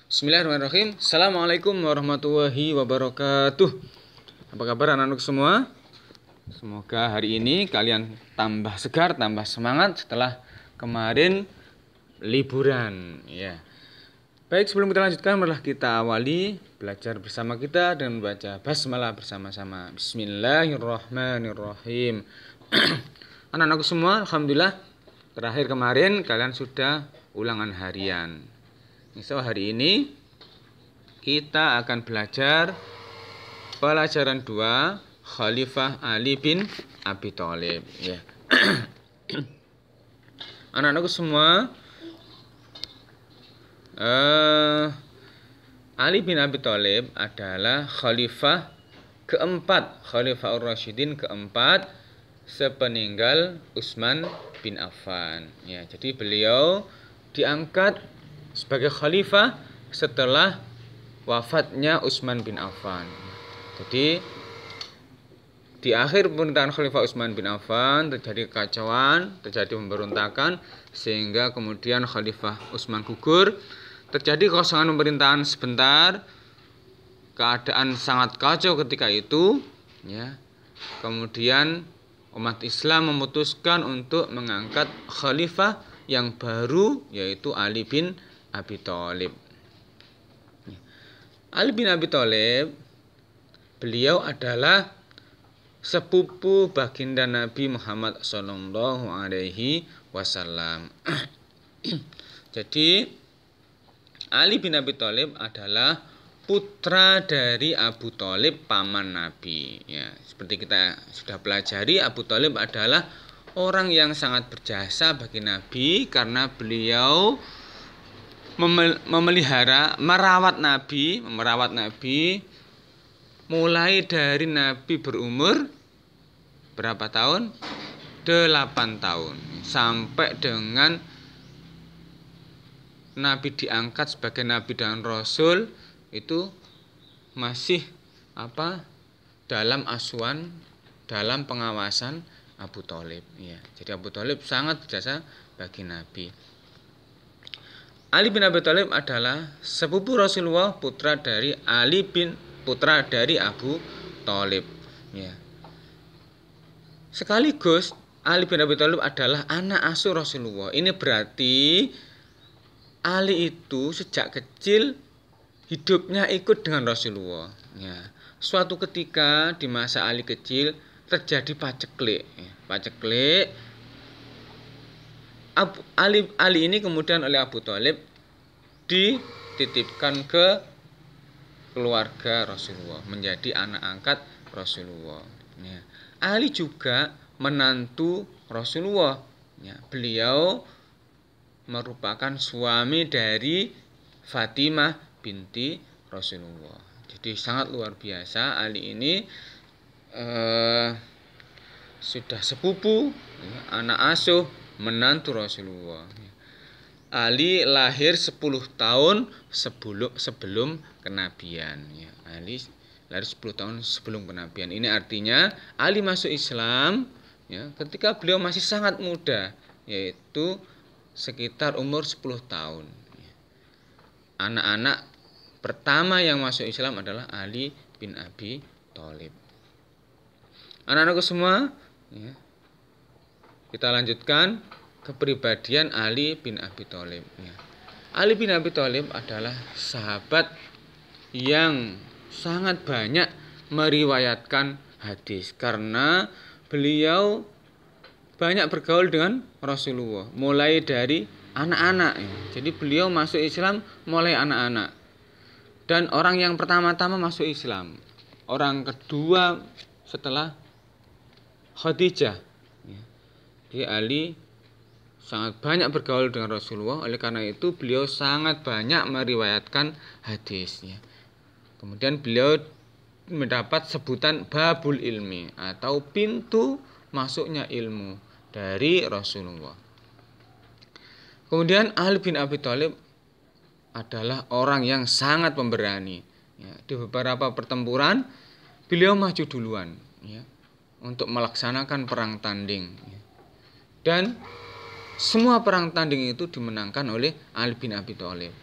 Bismillahirrahmanirrahim. Assalamualaikum warahmatullahi wabarakatuh. Apa kabar anak-anak semua? Semoga hari ini kalian tambah segar, tambah semangat setelah kemarin liburan. Ya. Baik, sebelum kita lanjutkan, marilah kita awali belajar bersama kita dengan membaca basmalah bersama-sama. Bismillahirrahmanirrahim. Anak-anakku semua, alhamdulillah terakhir kemarin kalian sudah ulangan harian. So, hari ini kita akan belajar pelajaran 2 Khalifah Ali bin Abi Thalib. Ya. Anak-anakku semua, Ali bin Abi Thalib adalah khalifah keempat, Khalifah Ar-Rasyidin keempat sepeninggal Utsman bin Affan. Ya, jadi beliau diangkat sebagai khalifah setelah wafatnya Utsman bin Affan. Jadi di akhir pemerintahan Khalifah Utsman bin Affan terjadi kekacauan, terjadi pemberontakan, sehingga kemudian Khalifah Utsman gugur, terjadi kekosongan pemerintahan sebentar, keadaan sangat kacau ketika itu. Ya. Kemudian umat Islam memutuskan untuk mengangkat khalifah yang baru, yaitu Ali bin Abi Thalib. Ali bin Abi Thalib, beliau adalah sepupu baginda Nabi Muhammad Sallallahu Alaihi Wasallam. Jadi Ali bin Abi Thalib adalah putra dari Abu Thalib, paman Nabi. Ya, seperti kita sudah pelajari, Abu Thalib adalah orang yang sangat berjasa bagi Nabi karena beliau merawat Nabi mulai dari Nabi berumur berapa tahun? 8 tahun sampai dengan Nabi diangkat sebagai Nabi dan Rasul, itu masih dalam asuhan, dalam pengawasan Abu Thalib. Ya, jadi Abu Thalib sangat berjasa bagi Nabi. Ali bin Abi Thalib adalah sepupu Rasulullah, putra dari Abu Thalib. Ya. Sekaligus Ali bin Abi Thalib adalah anak asuh Rasulullah. Ini berarti Ali itu sejak kecil hidupnya ikut dengan Rasulullah. Ya. Suatu ketika di masa Ali kecil terjadi paceklik. Ya. Paceklik. Ali ini kemudian oleh Abu Thalib dititipkan ke keluarga Rasulullah, menjadi anak angkat Rasulullah. Ya. Ali juga menantu Rasulullah. Ya. Beliau merupakan suami dari Fatimah binti Rasulullah. Jadi sangat luar biasa, Ali ini sudah sepupu, ya, anak asuh, menantu Rasulullah. Ali lahir 10 tahun sebelum kenabian. Ya, Ali lahir 10 tahun sebelum kenabian. Ini artinya Ali masuk Islam ya, ketika beliau masih sangat muda, yaitu sekitar umur 10 tahun. Anak-anak pertama yang masuk Islam adalah Ali bin Abi Thalib. Anak-anakku semua, ya, kita lanjutkan kepribadian Ali bin Abi Thalib. Ya. Ali bin Abi Thalib adalah sahabat yang sangat banyak meriwayatkan hadis karena beliau banyak bergaul dengan Rasulullah mulai dari anak-anak. Ya. Jadi beliau masuk Islam mulai anak-anak. Dan orang yang pertama-tama masuk Islam, orang kedua setelah Khadijah. Ya. Jadi Ali sangat banyak bergaul dengan Rasulullah, oleh karena itu beliau sangat banyak meriwayatkan hadis. Ya. Kemudian beliau mendapat sebutan babul ilmi atau pintu masuknya ilmu dari Rasulullah. Kemudian Ali bin Abi Thalib adalah orang yang sangat pemberani. Ya, di beberapa pertempuran beliau maju duluan, ya, untuk melaksanakan perang tanding. Ya. Dan semua perang tanding itu dimenangkan oleh Ali bin Abi Thalib.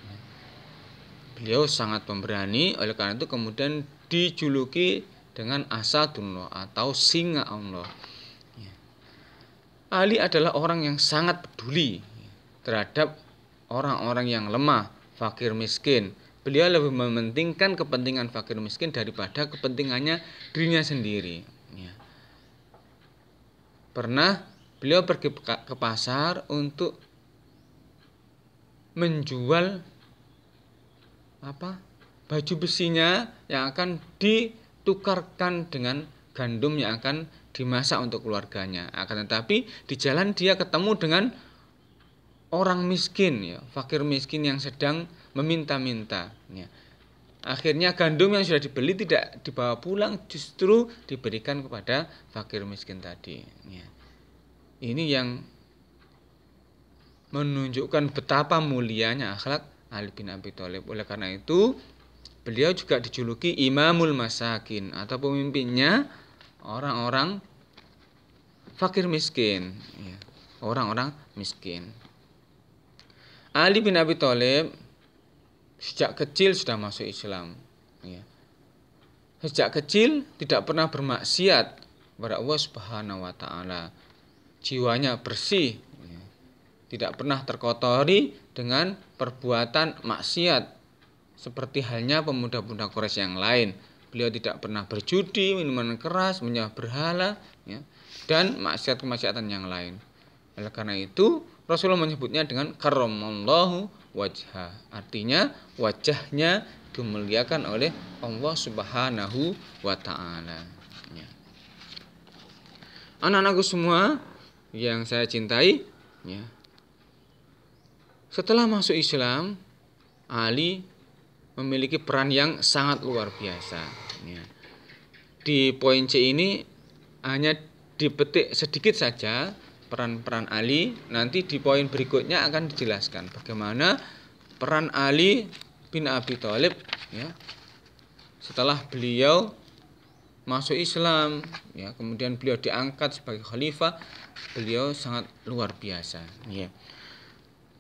Beliau sangat pemberani, oleh karena itu kemudian dijuluki dengan Asadullah atau singa Allah. Ali adalah orang yang sangat peduli terhadap orang-orang yang lemah, fakir miskin. Beliau lebih mementingkan kepentingan fakir miskin daripada kepentingannya dirinya sendiri. Pernah beliau pergi ke pasar untuk menjual baju besinya yang akan ditukarkan dengan gandum yang akan dimasak untuk keluarganya. Akan tetapi di jalan dia ketemu dengan orang miskin, fakir miskin yang sedang meminta-minta. Akhirnya gandum yang sudah dibeli tidak dibawa pulang, justru diberikan kepada fakir miskin tadi. Ini yang menunjukkan betapa mulianya akhlak Ali bin Abi Thalib. Oleh karena itu beliau juga dijuluki Imamul Masakin atau pemimpinnya orang-orang fakir miskin, orang-orang miskin. Ali bin Abi Thalib sejak kecil sudah masuk Islam. Sejak kecil tidak pernah bermaksiat kepada Allah Subhanahu wa taala. Jiwanya bersih, tidak pernah terkotori dengan perbuatan maksiat seperti halnya pemuda-pemuda Quraisy yang lain. Beliau tidak pernah berjudi, minuman keras, menyembah berhala, dan maksiat-kemaksiatan yang lain. Oleh karena itu Rasulullah menyebutnya dengan karramallahu wajhah. Artinya wajahnya dimuliakan oleh Allah Subhanahu wa taala. Anak-anakku semua yang saya cintai, setelah masuk Islam, Ali memiliki peran yang sangat luar biasa. Di poin C ini hanya dipetik sedikit saja peran-peran Ali. Nanti di poin berikutnya akan dijelaskan bagaimana peran Ali bin Abi Thalib setelah beliau masuk Islam, kemudian beliau diangkat sebagai khalifah. Beliau sangat luar biasa.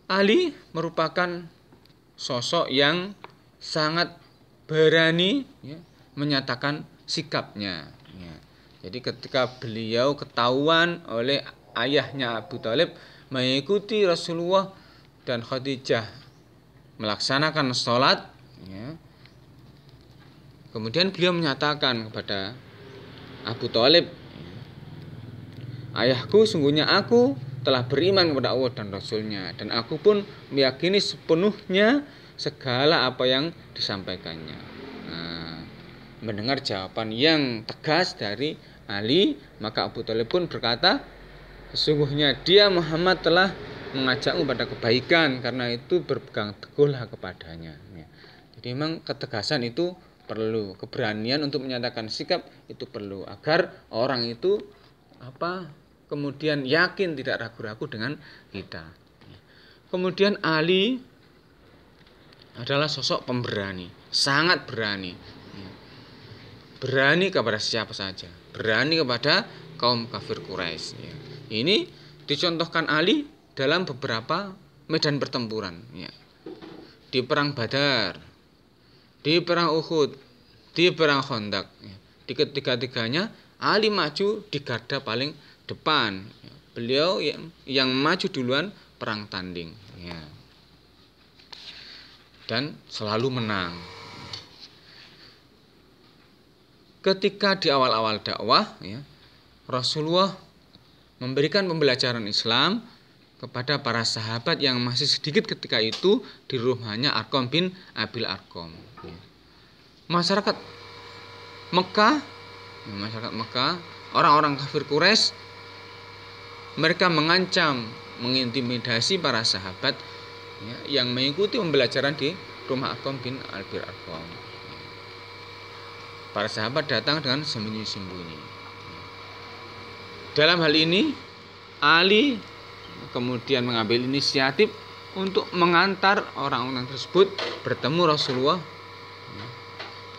Ali merupakan sosok yang sangat berani menyatakan sikapnya. Jadi ketika beliau ketahuan oleh ayahnya Abu Thalib mengikuti Rasulullah dan Khadijah melaksanakan sholat, kemudian beliau menyatakan kepada Abu Thalib, ayahku, sungguhnya aku telah beriman kepada Allah dan Rasulnya, dan aku pun meyakini sepenuhnya segala apa yang disampaikannya. Mendengar jawaban yang tegas dari Ali, maka Abu Thalib pun berkata, sesungguhnya dia Muhammad telah mengajakmu pada kebaikan, karena itu berpegang teguhlah kepadanya. Jadi memang ketegasan itu perlu, keberanian untuk menyatakan sikap itu perlu, agar orang itu kemudian yakin, tidak ragu-ragu dengan kita. Kemudian Ali adalah sosok pemberani, sangat berani. Berani kepada siapa saja, berani kepada kaum kafir Quraisy. Ini dicontohkan Ali dalam beberapa medan pertempuran. Di perang Badar, di perang Uhud, di perang Khandaq. Di ketiga-tiganya Ali maju di garda paling depan. Beliau yang maju duluan perang tanding, dan selalu menang. Ketika di awal-awal dakwah, Rasulullah memberikan pembelajaran Islam kepada para sahabat yang masih sedikit ketika itu di rumahnya Arqam bin Abil Arqam. Masyarakat Mekah, orang-orang kafir Quraisy, mereka mengancam, mengintimidasi para sahabat yang mengikuti pembelajaran di rumah Arqam bin Abil Arqam. Para sahabat datang dengan sembunyi-sembunyi. Dalam hal ini Ali kemudian mengambil inisiatif untuk mengantar orang-orang tersebut bertemu Rasulullah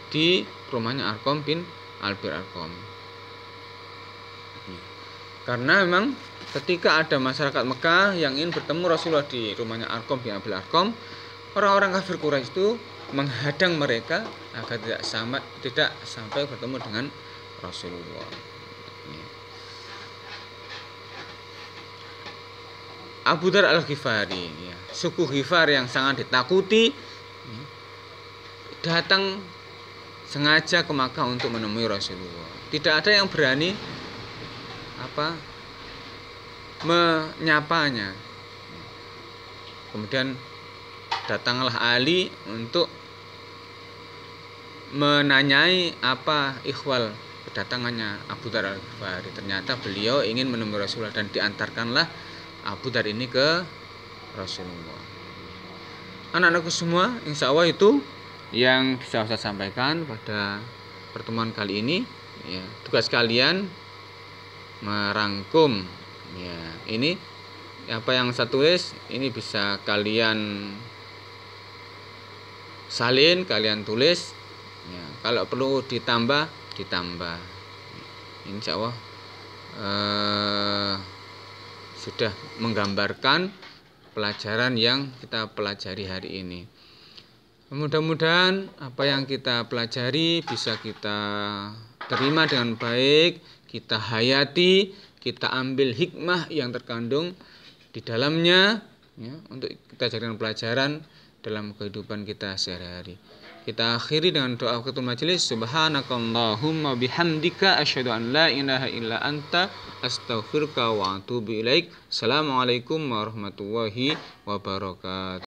di rumahnya Arqam bin Abil Arqam. Karena memang ketika ada masyarakat Mekah yang ingin bertemu Rasulullah di rumahnya Arqam bin Abil Arqam, orang-orang kafir Quraisy itu menghadang mereka agar tidak sampai bertemu dengan Rasulullah. Abu Dzar Al-Ghifari, ya, suku Ghifar yang sangat ditakuti, ya, datang sengaja ke Makkah untuk menemui Rasulullah. Tidak ada yang berani menyapanya. Kemudian datanglah Ali untuk menanyai apa ikhwal kedatangannya Abu Dzar Al-Ghifari. Ternyata beliau ingin menemui Rasulullah dan diantarkanlah Abu Dzar ini ke Rasulullah. Anak-anakku semua, insya Allah itu yang bisa saya sampaikan pada pertemuan kali ini. Ya, tugas kalian merangkum. Ya, ini apa yang saya tulis ini bisa kalian salin, kalian tulis. Ya, kalau perlu ditambah. Insya Allah sudah menggambarkan pelajaran yang kita pelajari hari ini. Mudah-mudahan apa yang kita pelajari bisa kita terima dengan baik, kita hayati, kita ambil hikmah yang terkandung di dalamnya, ya, untuk kita jadikan pelajaran dalam kehidupan kita sehari-hari. Kita akhiri dengan doa ketua majelis. Subhanakallahumma bihamdika asyhadu an la ilaha illa anta astaghfiruka wa atubu ilaik. Assalamualaikum warahmatullahi wabarakatuh.